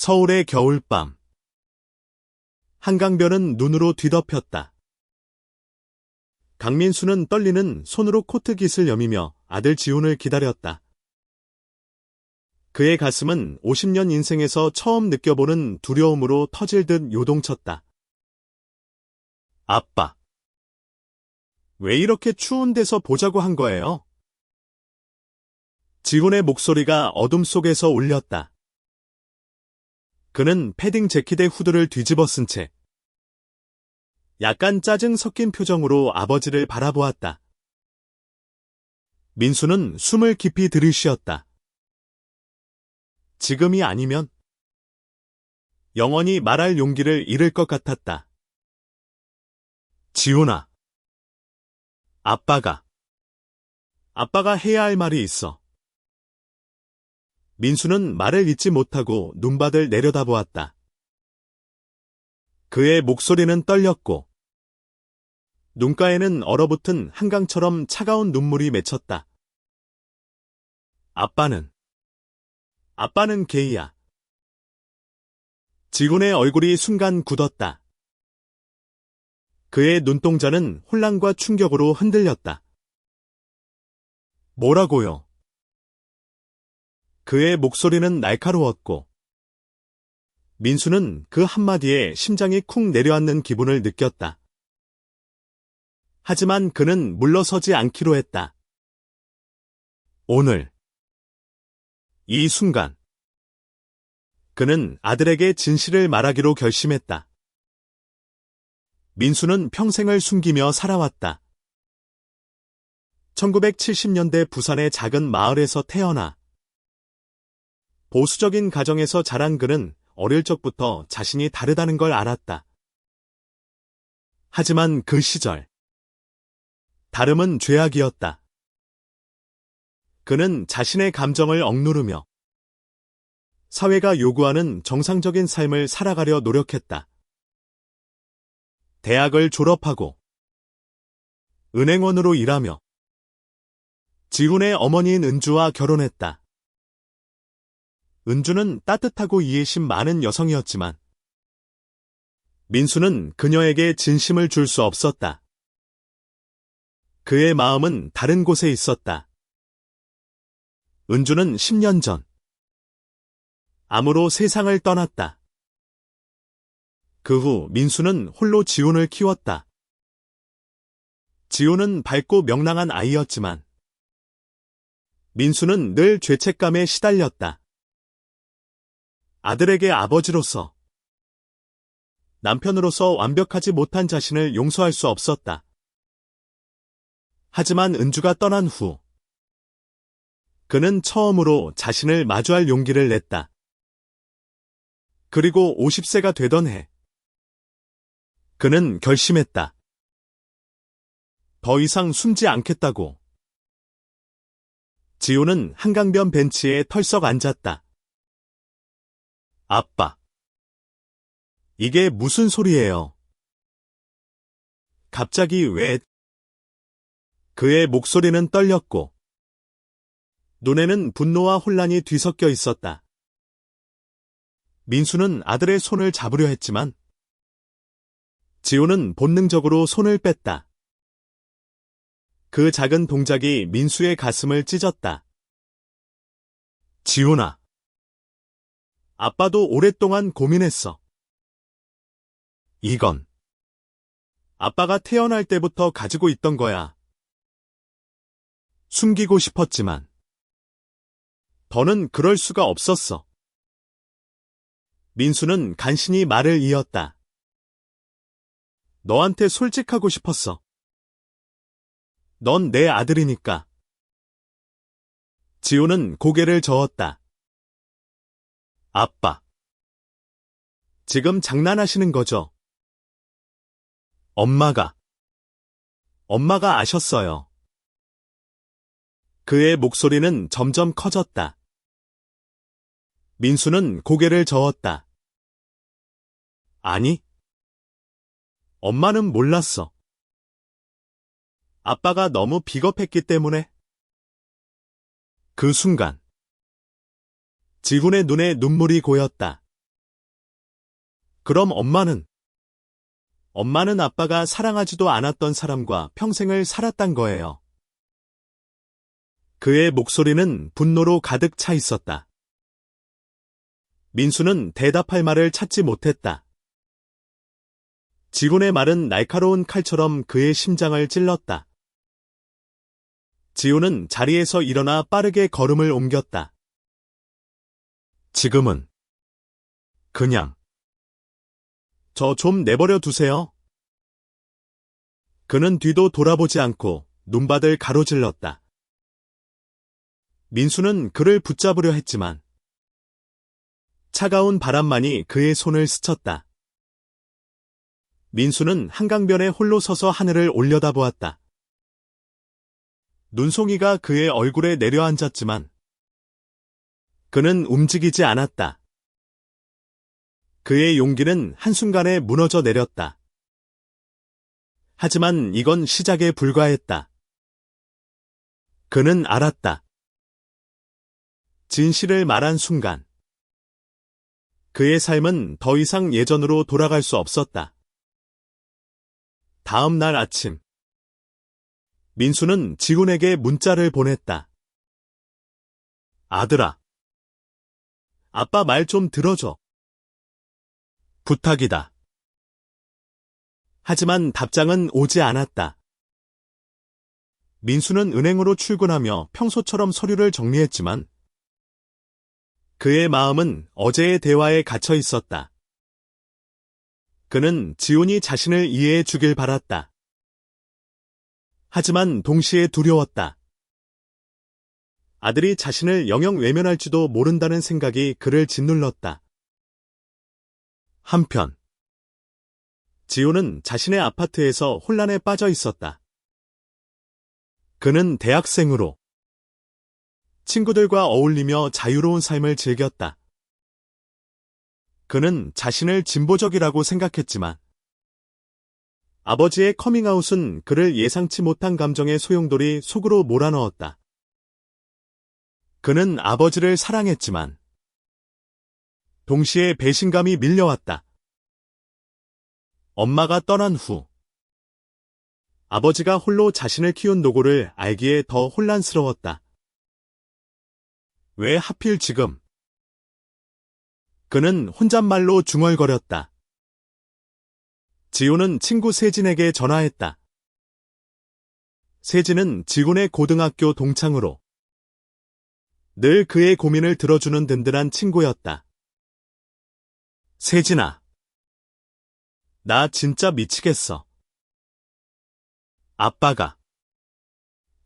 서울의 겨울밤. 한강변은 눈으로 뒤덮였다. 강민수는 떨리는 손으로 코트깃을 여미며 아들 지훈을 기다렸다. 그의 가슴은 50년 인생에서 처음 느껴보는 두려움으로 터질 듯 요동쳤다. 아빠. 왜 이렇게 추운 데서 보자고 한 거예요? 지훈의 목소리가 어둠 속에서 울렸다. 그는 패딩 재킷의 후드를 뒤집어 쓴 채 약간 짜증 섞인 표정으로 아버지를 바라보았다. 민수는 숨을 깊이 들이쉬었다. 지금이 아니면 영원히 말할 용기를 잃을 것 같았다. 지훈아. 아빠가 해야 할 말이 있어. 민수는 말을 잇지 못하고 눈밭을 내려다보았다. 그의 목소리는 떨렸고 눈가에는 얼어붙은 한강처럼 차가운 눈물이 맺혔다. 아빠는 게이야. 지훈의 얼굴이 순간 굳었다. 그의 눈동자는 혼란과 충격으로 흔들렸다. 뭐라고요? 그의 목소리는 날카로웠고 민수는 그 한마디에 심장이 쿵 내려앉는 기분을 느꼈다. 하지만 그는 물러서지 않기로 했다. 오늘, 이 순간, 그는 아들에게 진실을 말하기로 결심했다. 민수는 평생을 숨기며 살아왔다. 1970년대 부산의 작은 마을에서 태어나 보수적인 가정에서 자란 그는 어릴 적부터 자신이 다르다는 걸 알았다. 하지만 그 시절, 다름은 죄악이었다. 그는 자신의 감정을 억누르며 사회가 요구하는 정상적인 삶을 살아가려 노력했다. 대학을 졸업하고 은행원으로 일하며 지훈의 어머니인 은주와 결혼했다. 은주는 따뜻하고 이해심 많은 여성이었지만 민수는 그녀에게 진심을 줄 수 없었다. 그의 마음은 다른 곳에 있었다. 은주는 10년 전 암으로 세상을 떠났다. 그 후 민수는 홀로 지훈을 키웠다. 지훈은 밝고 명랑한 아이였지만 민수는 늘 죄책감에 시달렸다. 아들에게 아버지로서, 남편으로서 완벽하지 못한 자신을 용서할 수 없었다. 하지만 은주가 떠난 후 그는 처음으로 자신을 마주할 용기를 냈다. 그리고 50세가 되던 해 그는 결심했다. 더 이상 숨지 않겠다고. 지훈은 한강변 벤치에 털썩 앉았다. 아빠. 이게 무슨 소리예요? 갑자기 왜? 그의 목소리는 떨렸고 눈에는 분노와 혼란이 뒤섞여 있었다. 민수는 아들의 손을 잡으려 했지만 지훈은 본능적으로 손을 뺐다. 그 작은 동작이 민수의 가슴을 찢었다. 지훈아. 아빠도 오랫동안 고민했어. 이건 아빠가 태어날 때부터 가지고 있던 거야. 숨기고 싶었지만 더는 그럴 수가 없었어. 민수는 간신히 말을 이었다. 너한테 솔직하고 싶었어. 넌 내 아들이니까. 지훈은 고개를 저었다. 아빠. 지금 장난하시는 거죠? 엄마가 아셨어요. 그의 목소리는 점점 커졌다. 민수는 고개를 저었다. 아니, 엄마는 몰랐어. 아빠가 너무 비겁했기 때문에. 그 순간 지훈의 눈에 눈물이 고였다. 그럼 엄마는 아빠가 사랑하지도 않았던 사람과 평생을 살았단 거예요. 그의 목소리는 분노로 가득 차 있었다. 민수는 대답할 말을 찾지 못했다. 지훈의 말은 날카로운 칼처럼 그의 심장을 찔렀다. 지훈은 자리에서 일어나 빠르게 걸음을 옮겼다. 지금은 그냥 저 좀 내버려 두세요. 그는 뒤도 돌아보지 않고 눈밭을 가로질렀다. 민수는 그를 붙잡으려 했지만 차가운 바람만이 그의 손을 스쳤다. 민수는 한강변에 홀로 서서 하늘을 올려다보았다. 눈송이가 그의 얼굴에 내려앉았지만 그는 움직이지 않았다. 그의 용기는 한순간에 무너져 내렸다. 하지만 이건 시작에 불과했다. 그는 알았다. 진실을 말한 순간 그의 삶은 더 이상 예전으로 돌아갈 수 없었다. 다음 날 아침 민수는 지훈에게 문자를 보냈다. 아들아, 아빠 말 좀 들어줘. 부탁이다. 하지만 답장은 오지 않았다. 민수는 은행으로 출근하며 평소처럼 서류를 정리했지만 그의 마음은 어제의 대화에 갇혀 있었다. 그는 지훈이 자신을 이해해 주길 바랐다. 하지만 동시에 두려웠다. 아들이 자신을 영영 외면할지도 모른다는 생각이 그를 짓눌렀다. 한편 지훈은 자신의 아파트에서 혼란에 빠져 있었다. 그는 대학생으로 친구들과 어울리며 자유로운 삶을 즐겼다. 그는 자신을 진보적이라고 생각했지만 아버지의 커밍아웃은 그를 예상치 못한 감정의 소용돌이 속으로 몰아넣었다. 그는 아버지를 사랑했지만 동시에 배신감이 밀려왔다. 엄마가 떠난 후 아버지가 홀로 자신을 키운 노고를 알기에 더 혼란스러웠다. 왜 하필 지금? 그는 혼잣말로 중얼거렸다. 지훈은 친구 세진에게 전화했다. 세진은 지훈의 고등학교 동창으로 늘 그의 고민을 들어주는 든든한 친구였다. 세진아, 나 진짜 미치겠어.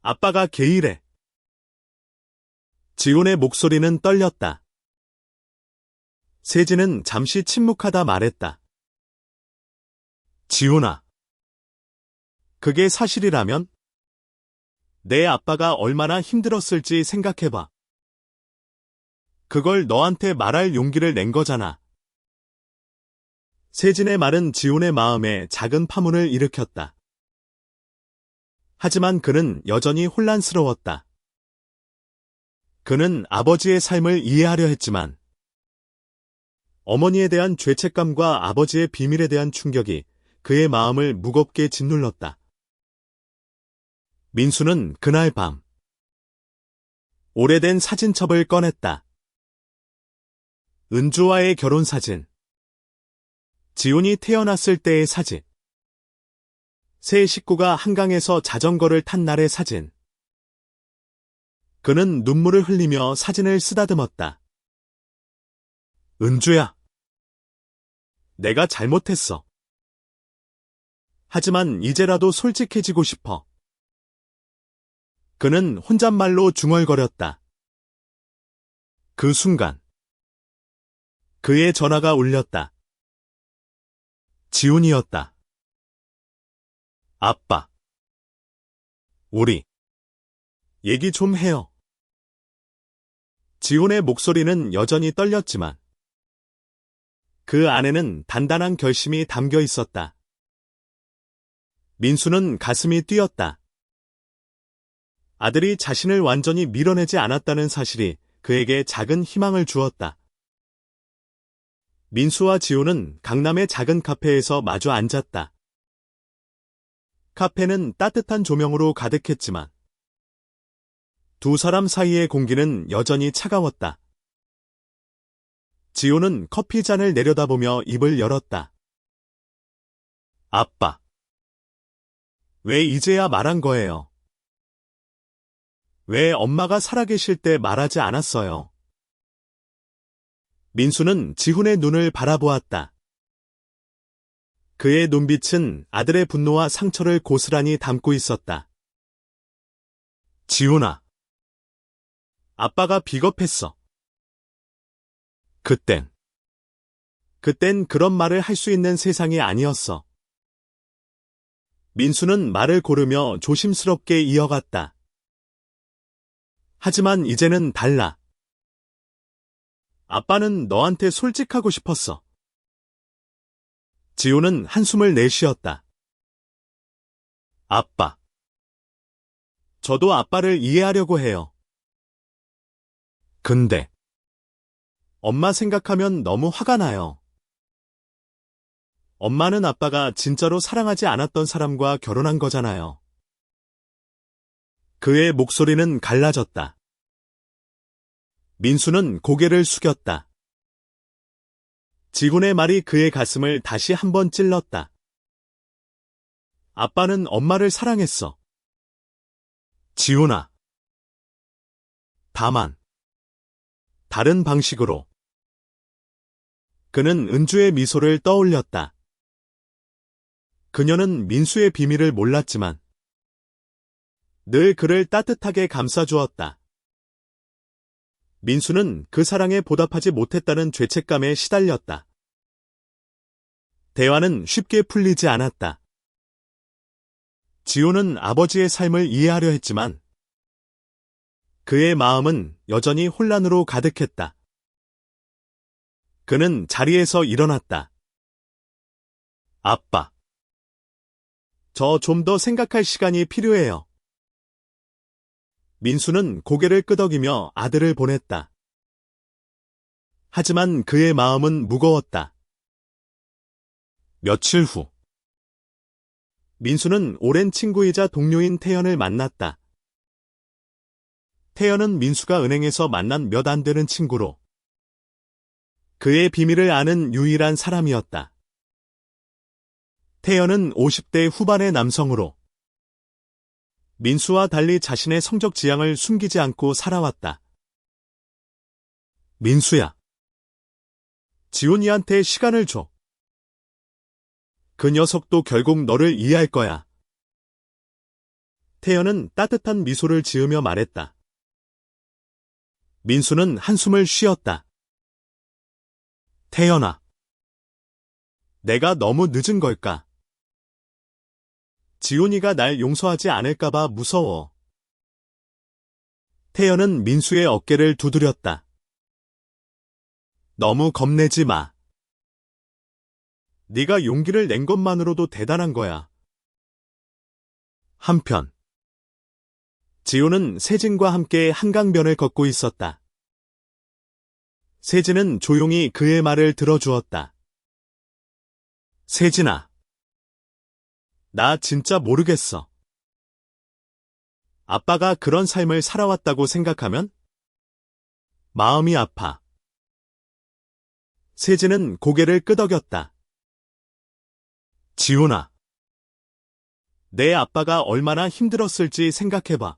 아빠가 게이래. 지훈의 목소리는 떨렸다. 세진은 잠시 침묵하다 말했다. 지훈아, 그게 사실이라면? 내 아빠가 얼마나 힘들었을지 생각해봐. 그걸 너한테 말할 용기를 낸 거잖아. 세진의 말은 지훈의 마음에 작은 파문을 일으켰다. 하지만 그는 여전히 혼란스러웠다. 그는 아버지의 삶을 이해하려 했지만 어머니에 대한 죄책감과 아버지의 비밀에 대한 충격이 그의 마음을 무겁게 짓눌렀다. 민수는 그날 밤 오래된 사진첩을 꺼냈다. 은주와의 결혼 사진, 지훈이 태어났을 때의 사진, 새 식구가 한강에서 자전거를 탄 날의 사진. 그는 눈물을 흘리며 사진을 쓰다듬었다. 은주야, 내가 잘못했어. 하지만 이제라도 솔직해지고 싶어. 그는 혼잣말로 중얼거렸다. 그 순간 그의 전화가 울렸다. 지훈이었다. 아빠, 우리 얘기 좀 해요. 지훈의 목소리는 여전히 떨렸지만 그 안에는 단단한 결심이 담겨 있었다. 민수는 가슴이 뛰었다. 아들이 자신을 완전히 밀어내지 않았다는 사실이 그에게 작은 희망을 주었다. 민수와 지호는 강남의 작은 카페에서 마주 앉았다. 카페는 따뜻한 조명으로 가득했지만 두 사람 사이의 공기는 여전히 차가웠다. 지호는 커피 잔을 내려다보며 입을 열었다. 아빠. 왜 이제야 말한 거예요? 왜 엄마가 살아계실 때 말하지 않았어요? 민수는 지훈의 눈을 바라보았다. 그의 눈빛은 아들의 분노와 상처를 고스란히 담고 있었다. 지훈아. 아빠가 비겁했어. 그땐 그런 말을 할 수 있는 세상이 아니었어. 민수는 말을 고르며 조심스럽게 이어갔다. 하지만 이제는 달라. 아빠는 너한테 솔직하고 싶었어. 지호는 한숨을 내쉬었다. 아빠. 저도 아빠를 이해하려고 해요. 근데 엄마 생각하면 너무 화가 나요. 엄마는 아빠가 진짜로 사랑하지 않았던 사람과 결혼한 거잖아요. 그의 목소리는 갈라졌다. 민수는 고개를 숙였다. 지훈의 말이 그의 가슴을 다시 한번 찔렀다. 아빠는 엄마를 사랑했어. 지훈아. 다만 다른 방식으로. 그는 은주의 미소를 떠올렸다. 그녀는 민수의 비밀을 몰랐지만 늘 그를 따뜻하게 감싸주었다. 민수는 그 사랑에 보답하지 못했다는 죄책감에 시달렸다. 대화는 쉽게 풀리지 않았다. 지호는 아버지의 삶을 이해하려 했지만 그의 마음은 여전히 혼란으로 가득했다. 그는 자리에서 일어났다. 아빠. 저 좀 더 생각할 시간이 필요해요. 민수는 고개를 끄덕이며 아들을 보냈다. 하지만 그의 마음은 무거웠다. 며칠 후. 민수는 오랜 친구이자 동료인 태연을 만났다. 태연은 민수가 은행에서 만난 몇 안 되는 친구로 그의 비밀을 아는 유일한 사람이었다. 태연은 50대 후반의 남성으로 민수와 달리 자신의 성적 지향을 숨기지 않고 살아왔다. 민수야. 지훈이한테 시간을 줘. 그 녀석도 결국 너를 이해할 거야. 태연은 따뜻한 미소를 지으며 말했다. 민수는 한숨을 쉬었다. 태연아. 내가 너무 늦은 걸까? 지훈이가 날 용서하지 않을까봐 무서워. 태연은 민수의 어깨를 두드렸다. 너무 겁내지 마. 네가 용기를 낸 것만으로도 대단한 거야. 한편 지호는 세진과 함께 한강변을 걷고 있었다. 세진은 조용히 그의 말을 들어주었다. 세진아. 나 진짜 모르겠어. 아빠가 그런 삶을 살아왔다고 생각하면 마음이 아파. 세진은 고개를 끄덕였다. 지훈아. 내 아빠가 얼마나 힘들었을지 생각해봐.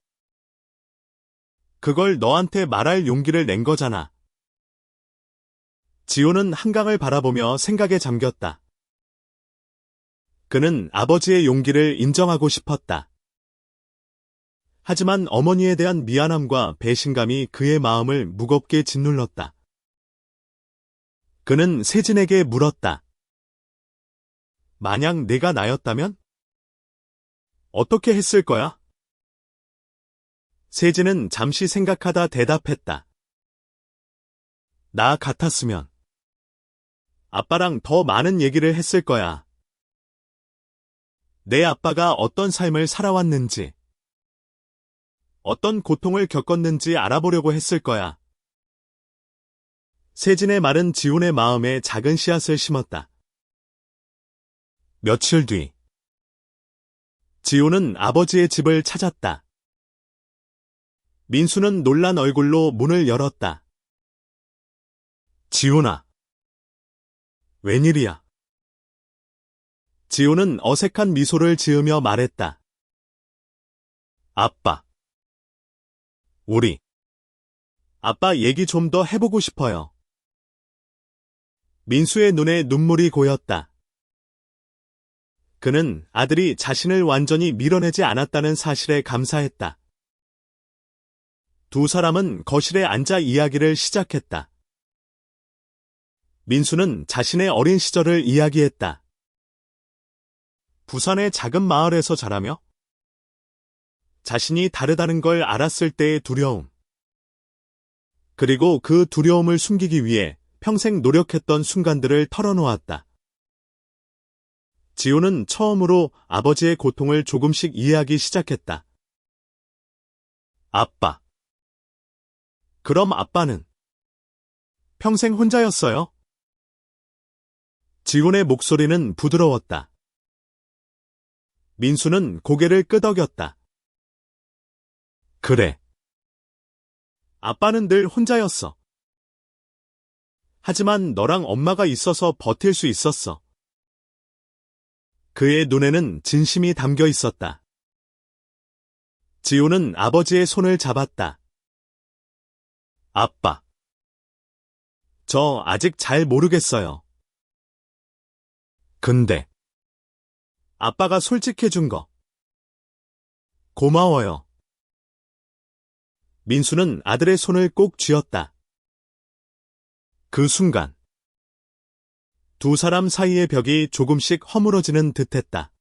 그걸 너한테 말할 용기를 낸 거잖아. 지호는 한강을 바라보며 생각에 잠겼다. 그는 아버지의 용기를 인정하고 싶었다. 하지만 어머니에 대한 미안함과 배신감이 그의 마음을 무겁게 짓눌렀다. 그는 세진에게 물었다. 만약 내가 나였다면? 어떻게 했을 거야? 세진은 잠시 생각하다 대답했다. 나 같았으면 아빠랑 더 많은 얘기를 했을 거야. 내 아빠가 어떤 삶을 살아왔는지, 어떤 고통을 겪었는지 알아보려고 했을 거야. 세진의 말은 지훈의 마음에 작은 씨앗을 심었다. 며칠 뒤, 지훈은 아버지의 집을 찾았다. 민수는 놀란 얼굴로 문을 열었다. 지훈아. 웬일이야? 지훈은 어색한 미소를 지으며 말했다. 아빠. 우리. 아빠 얘기 좀 더 해보고 싶어요. 민수의 눈에 눈물이 고였다. 그는 아들이 자신을 완전히 밀어내지 않았다는 사실에 감사했다. 두 사람은 거실에 앉아 이야기를 시작했다. 민수는 자신의 어린 시절을 이야기했다. 부산의 작은 마을에서 자라며 자신이 다르다는 걸 알았을 때의 두려움. 그리고 그 두려움을 숨기기 위해 평생 노력했던 순간들을 털어놓았다. 지호는 처음으로 아버지의 고통을 조금씩 이해하기 시작했다. 아빠. 그럼 아빠는 평생 혼자였어요? 지훈의 목소리는 부드러웠다. 민수는 고개를 끄덕였다. 그래. 아빠는 늘 혼자였어. 하지만 너랑 엄마가 있어서 버틸 수 있었어. 그의 눈에는 진심이 담겨 있었다. 지호는 아버지의 손을 잡았다. 아빠. 저 아직 잘 모르겠어요. 근데 아빠가 솔직해준 거 고마워요. 민수는 아들의 손을 꼭 쥐었다. 그 순간 두 사람 사이의 벽이 조금씩 허물어지는 듯했다.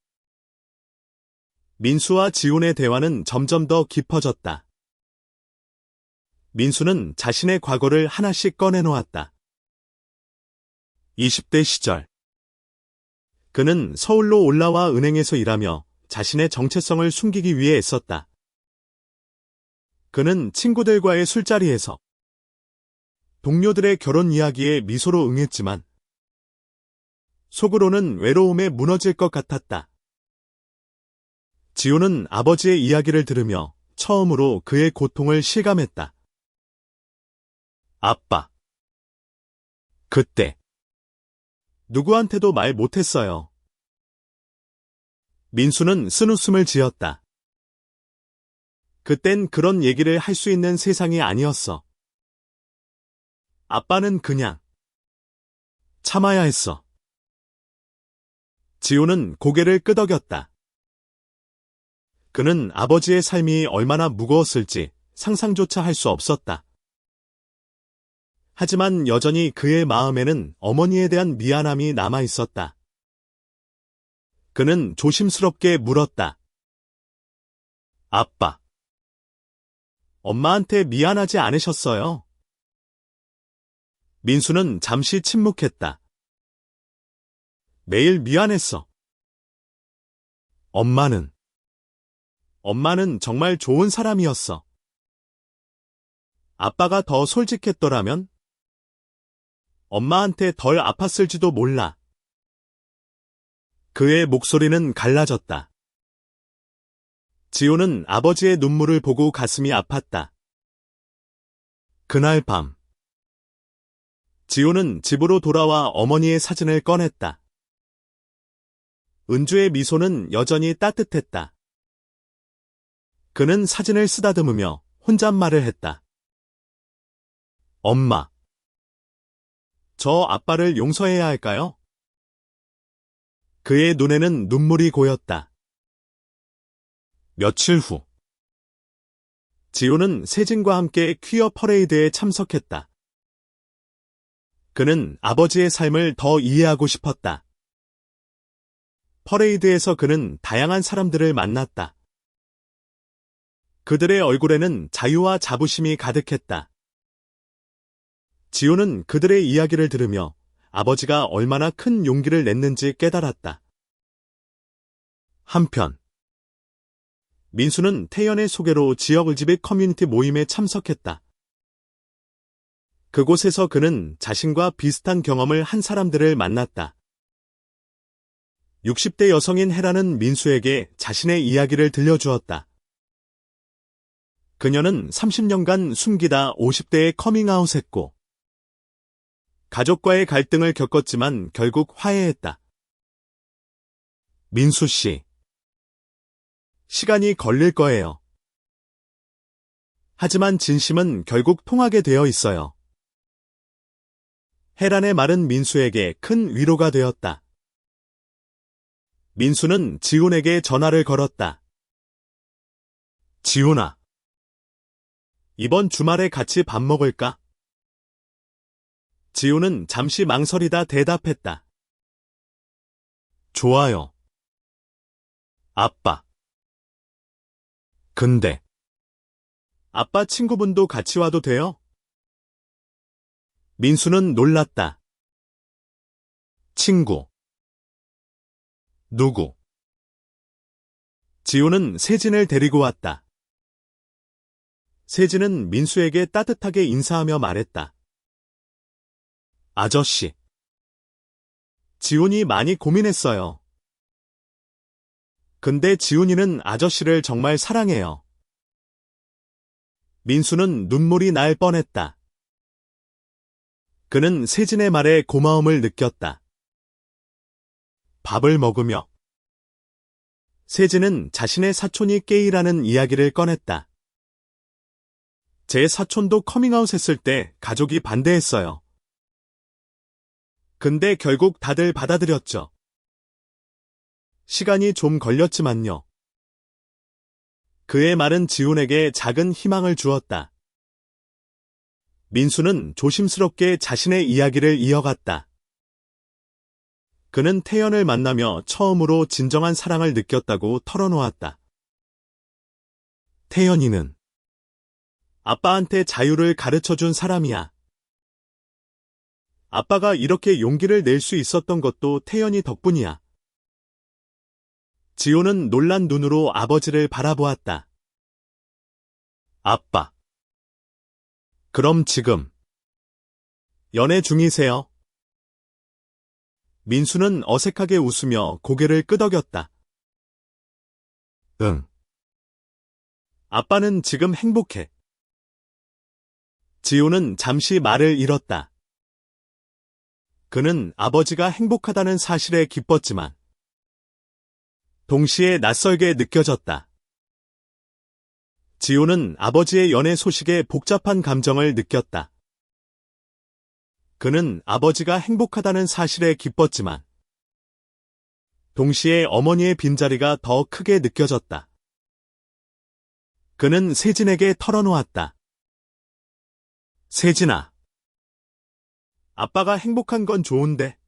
민수와 지훈의 대화는 점점 더 깊어졌다. 민수는 자신의 과거를 하나씩 꺼내놓았다. 20대 시절 그는 서울로 올라와 은행에서 일하며 자신의 정체성을 숨기기 위해 애썼다. 그는 친구들과의 술자리에서 동료들의 결혼 이야기에 미소로 응했지만 속으로는 외로움에 무너질 것 같았다. 지호는 아버지의 이야기를 들으며 처음으로 그의 고통을 실감했다. 아빠. 그때 누구한테도 말 못했어요. 민수는 쓴웃음을 지었다. 그땐 그런 얘기를 할 수 있는 세상이 아니었어. 아빠는 그냥 참아야 했어. 지호는 고개를 끄덕였다. 그는 아버지의 삶이 얼마나 무거웠을지 상상조차 할 수 없었다. 하지만 여전히 그의 마음에는 어머니에 대한 미안함이 남아 있었다. 그는 조심스럽게 물었다. 아빠. 엄마한테 미안하지 않으셨어요? 민수는 잠시 침묵했다. 매일 미안했어. 엄마는 정말 좋은 사람이었어. 아빠가 더 솔직했더라면 엄마한테 덜 아팠을지도 몰라. 그의 목소리는 갈라졌다. 지호는 아버지의 눈물을 보고 가슴이 아팠다. 그날 밤 지호는 집으로 돌아와 어머니의 사진을 꺼냈다. 은주의 미소는 여전히 따뜻했다. 그는 사진을 쓰다듬으며 혼잣말을 했다. 엄마. 저 아빠를 용서해야 할까요? 그의 눈에는 눈물이 고였다. 며칠 후 지호는 세진과 함께 퀴어 퍼레이드에 참석했다. 그는 아버지의 삶을 더 이해하고 싶었다. 퍼레이드에서 그는 다양한 사람들을 만났다. 그들의 얼굴에는 자유와 자부심이 가득했다. 지호는 그들의 이야기를 들으며 아버지가 얼마나 큰 용기를 냈는지 깨달았다. 한편 민수는 태연의 소개로 지역 을지빛 커뮤니티 모임에 참석했다. 그곳에서 그는 자신과 비슷한 경험을 한 사람들을 만났다. 60대 여성인 헤라는 민수에게 자신의 이야기를 들려주었다. 그녀는 30년간 숨기다 50대에 커밍아웃했고 가족과의 갈등을 겪었지만 결국 화해했다. 민수 씨, 시간이 걸릴 거예요. 하지만 진심은 결국 통하게 되어 있어요. 헤란의 말은 민수에게 큰 위로가 되었다. 민수는 지훈에게 전화를 걸었다. 지훈아, 이번 주말에 같이 밥 먹을까? 지훈은 잠시 망설이다 대답했다. 좋아요. 아빠. 근데 아빠 친구분도 같이 와도 돼요? 민수는 놀랐다. 친구. 누구? 지훈은 세진을 데리고 왔다. 세진은 민수에게 따뜻하게 인사하며 말했다. 아저씨. 지훈이 많이 고민했어요. 근데 지훈이는 아저씨를 정말 사랑해요. 민수는 눈물이 날 뻔했다. 그는 세진의 말에 고마움을 느꼈다. 밥을 먹으며 세진은 자신의 사촌이 게이라는 이야기를 꺼냈다. 제 사촌도 커밍아웃 했을 때 가족이 반대했어요. 근데 결국 다들 받아들였죠. 시간이 좀 걸렸지만요. 그의 말은 지훈에게 작은 희망을 주었다. 민수는 조심스럽게 자신의 이야기를 이어갔다. 그는 태연을 만나며 처음으로 진정한 사랑을 느꼈다고 털어놓았다. 태연이는 아빠한테 자유를 가르쳐준 사람이야. 아빠가 이렇게 용기를 낼 수 있었던 것도 태연이 덕분이야. 지호는 놀란 눈으로 아버지를 바라보았다. 아빠. 그럼 지금 연애 중이세요? 민수는 어색하게 웃으며 고개를 끄덕였다. 응. 아빠는 지금 행복해. 지호는 잠시 말을 잃었다. 그는 아버지가 행복하다는 사실에 기뻤지만 동시에 낯설게 느껴졌다. 지호는 아버지의 연애 소식에 복잡한 감정을 느꼈다. 그는 아버지가 행복하다는 사실에 기뻤지만 동시에 어머니의 빈자리가 더 크게 느껴졌다. 그는 세진에게 털어놓았다. 세진아, 아빠가 행복한 건 좋은데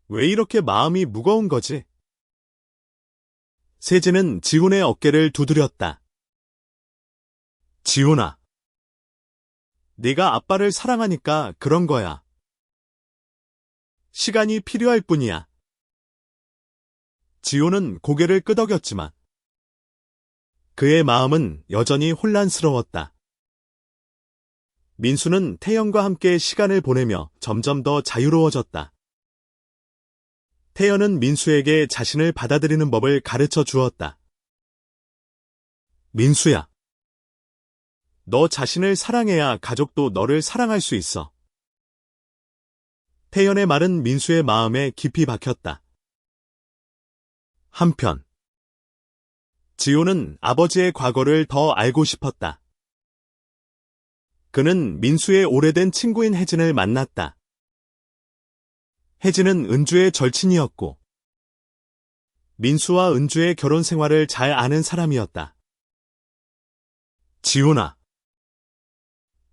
왜 이렇게 마음이 무거운 거지? 세진은 지훈의 어깨를 두드렸다. 지훈아, 네가 아빠를 사랑하니까 그런 거야. 시간이 필요할 뿐이야. 지훈은 고개를 끄덕였지만 그의 마음은 여전히 혼란스러웠다. 민수는 태연과 함께 시간을 보내며 점점 더 자유로워졌다. 태연은 민수에게 자신을 받아들이는 법을 가르쳐 주었다. 민수야, 너 자신을 사랑해야 가족도 너를 사랑할 수 있어. 태연의 말은 민수의 마음에 깊이 박혔다. 한편 지호는 아버지의 과거를 더 알고 싶었다. 그는 민수의 오래된 친구인 혜진을 만났다. 혜진은 은주의 절친이었고 민수와 은주의 결혼 생활을 잘 아는 사람이었다. 지훈아,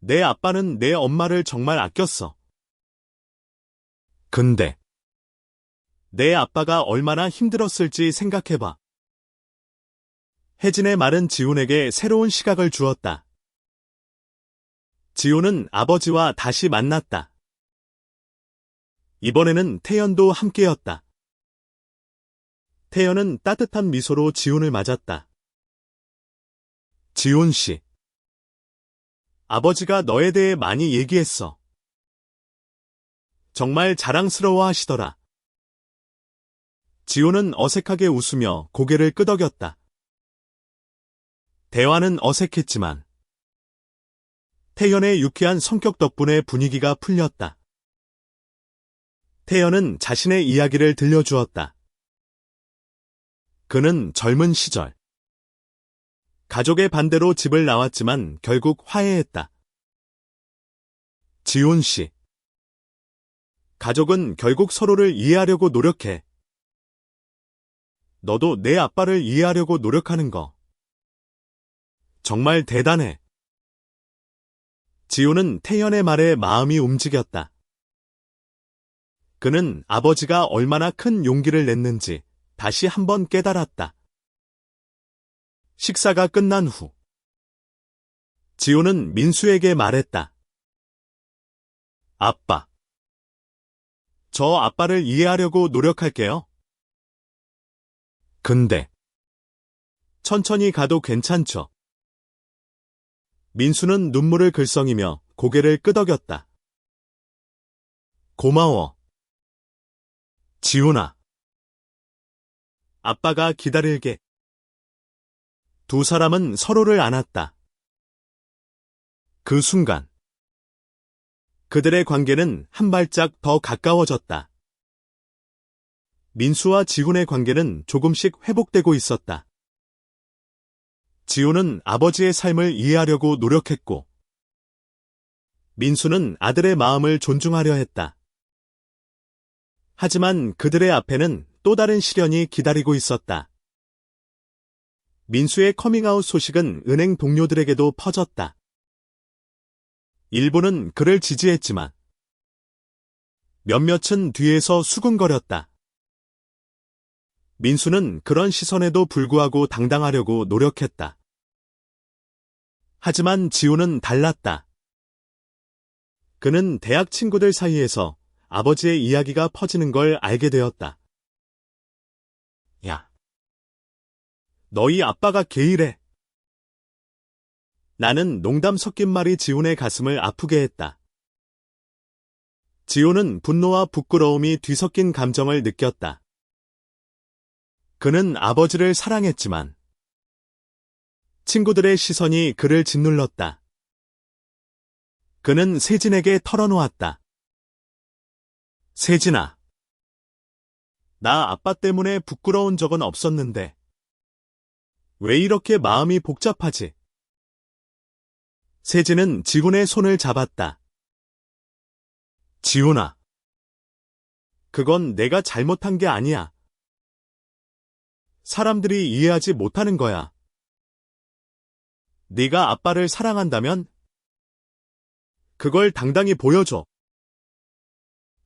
내 아빠는 내 엄마를 정말 아꼈어. 근데 내 아빠가 얼마나 힘들었을지 생각해봐. 혜진의 말은 지훈에게 새로운 시각을 주었다. 지훈은 아버지와 다시 만났다. 이번에는 태연도 함께였다. 태연은 따뜻한 미소로 지훈을 맞았다. 지훈 씨. 아버지가 너에 대해 많이 얘기했어. 정말 자랑스러워 하시더라. 지호는 어색하게 웃으며 고개를 끄덕였다. 대화는 어색했지만 태연의 유쾌한 성격 덕분에 분위기가 풀렸다. 태연은 자신의 이야기를 들려주었다. 그는 젊은 시절 가족의 반대로 집을 나왔지만 결국 화해했다. 지훈 씨. 가족은 결국 서로를 이해하려고 노력해. 너도 내 아빠를 이해하려고 노력하는 거 정말 대단해. 지훈은 태연의 말에 마음이 움직였다. 그는 아버지가 얼마나 큰 용기를 냈는지 다시 한번 깨달았다. 식사가 끝난 후 지호는 민수에게 말했다. 아빠. 저 아빠를 이해하려고 노력할게요. 근데 천천히 가도 괜찮죠? 민수는 눈물을 글썽이며 고개를 끄덕였다. 고마워. 지훈아. 아빠가 기다릴게. 두 사람은 서로를 안았다. 그 순간 그들의 관계는 한 발짝 더 가까워졌다. 민수와 지훈의 관계는 조금씩 회복되고 있었다. 지훈은 아버지의 삶을 이해하려고 노력했고, 민수는 아들의 마음을 존중하려 했다. 하지만 그들의 앞에는 또 다른 시련이 기다리고 있었다. 민수의 커밍아웃 소식은 은행 동료들에게도 퍼졌다. 일부는 그를 지지했지만 몇몇은 뒤에서 수군거렸다. 민수는 그런 시선에도 불구하고 당당하려고 노력했다. 하지만 지훈은 달랐다. 그는 대학 친구들 사이에서 아버지의 이야기가 퍼지는 걸 알게 되었다. 야, 너희 아빠가 게이래. 나는 농담 섞인 말이 지훈의 가슴을 아프게 했다. 지훈은 분노와 부끄러움이 뒤섞인 감정을 느꼈다. 그는 아버지를 사랑했지만 친구들의 시선이 그를 짓눌렀다. 그는 세진에게 털어놓았다. 세진아, 나 아빠 때문에 부끄러운 적은 없었는데 왜 이렇게 마음이 복잡하지? 세진은 지훈의 손을 잡았다. 지훈아, 그건 내가 잘못한 게 아니야. 사람들이 이해하지 못하는 거야. 네가 아빠를 사랑한다면 그걸 당당히 보여줘.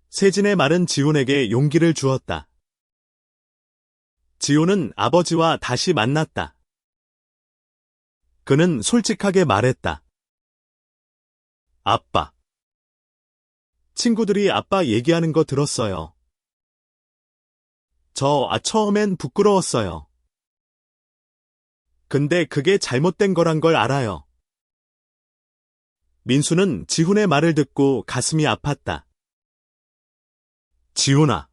세진의 말은 지훈에게 용기를 주었다. 지훈은 아버지와 다시 만났다. 그는 솔직하게 말했다. 아빠. 친구들이 아빠 얘기하는 거 들었어요. 처음엔 부끄러웠어요. 근데 그게 잘못된 거란 걸 알아요. 민수는 지훈의 말을 듣고 가슴이 아팠다. 지훈아.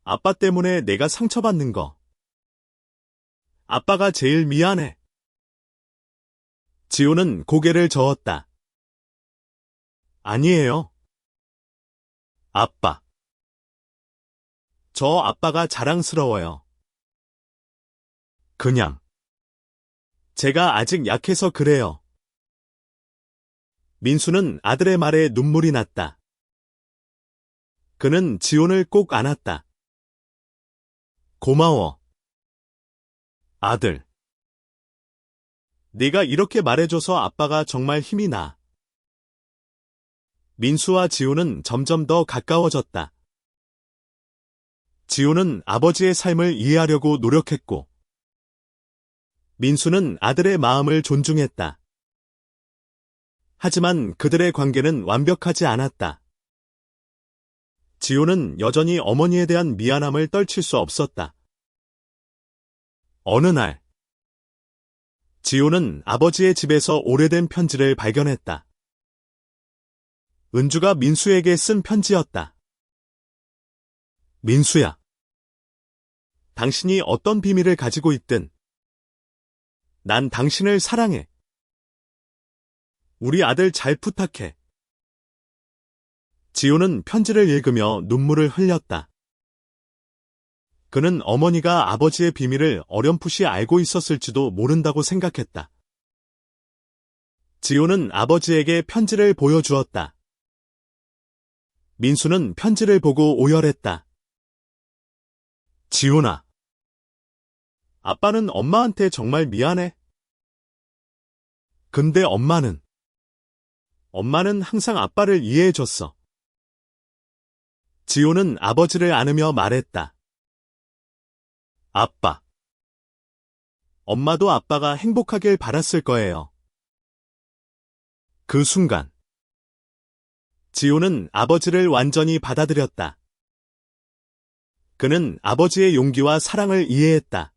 아빠 때문에 내가 상처받는 거. 아빠가 제일 미안해. 지훈은 고개를 저었다. 아니에요. 아빠. 저 아빠가 자랑스러워요. 그냥 제가 아직 약해서 그래요. 민수는 아들의 말에 눈물이 났다. 그는 지훈을 꼭 안았다. 고마워. 아들. 네가 이렇게 말해줘서 아빠가 정말 힘이 나. 민수와 지훈은 점점 더 가까워졌다. 지훈은 아버지의 삶을 이해하려고 노력했고, 민수는 아들의 마음을 존중했다. 하지만 그들의 관계는 완벽하지 않았다. 지훈은 여전히 어머니에 대한 미안함을 떨칠 수 없었다. 어느 날, 지호는 아버지의 집에서 오래된 편지를 발견했다. 은주가 민수에게 쓴 편지였다. 민수야. 당신이 어떤 비밀을 가지고 있든 난 당신을 사랑해. 우리 아들 잘 부탁해. 지호는 편지를 읽으며 눈물을 흘렸다. 그는 어머니가 아버지의 비밀을 어렴풋이 알고 있었을지도 모른다고 생각했다. 지호는 아버지에게 편지를 보여주었다. 민수는 편지를 보고 오열했다. 지훈아. 아빠는 엄마한테 정말 미안해. 근데 엄마는 항상 아빠를 이해해줬어. 지호는 아버지를 안으며 말했다. 아빠. 엄마도 아빠가 행복하길 바랐을 거예요. 그 순간 지호는 아버지를 완전히 받아들였다. 그는 아버지의 용기와 사랑을 이해했다.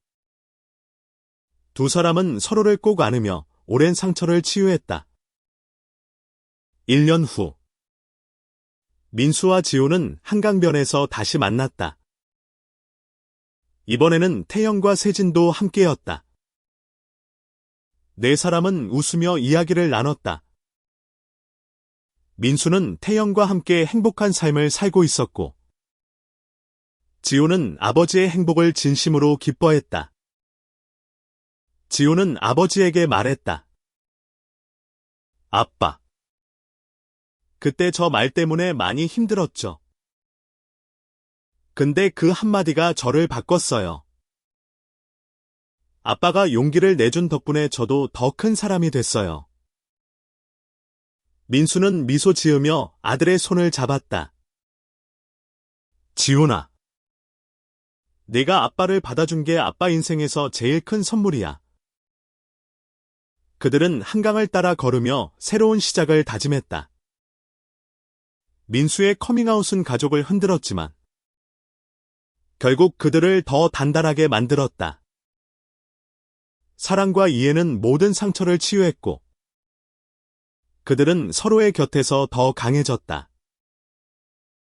두 사람은 서로를 꼭 안으며 오랜 상처를 치유했다. 1년 후 민수와 지호는 한강변에서 다시 만났다. 이번에는 태영과 세진도 함께였다. 네 사람은 웃으며 이야기를 나눴다. 민수는 태영과 함께 행복한 삶을 살고 있었고, 지호는 아버지의 행복을 진심으로 기뻐했다. 지호는 아버지에게 말했다. 아빠. 그때 저 말 때문에 많이 힘들었죠. 근데 그 한마디가 저를 바꿨어요. 아빠가 용기를 내준 덕분에 저도 더 큰 사람이 됐어요. 민수는 미소 지으며 아들의 손을 잡았다. 지훈아. 네가 아빠를 받아준 게 아빠 인생에서 제일 큰 선물이야. 그들은 한강을 따라 걸으며 새로운 시작을 다짐했다. 민수의 커밍아웃은 가족을 흔들었지만 결국 그들을 더 단단하게 만들었다. 사랑과 이해는 모든 상처를 치유했고 그들은 서로의 곁에서 더 강해졌다.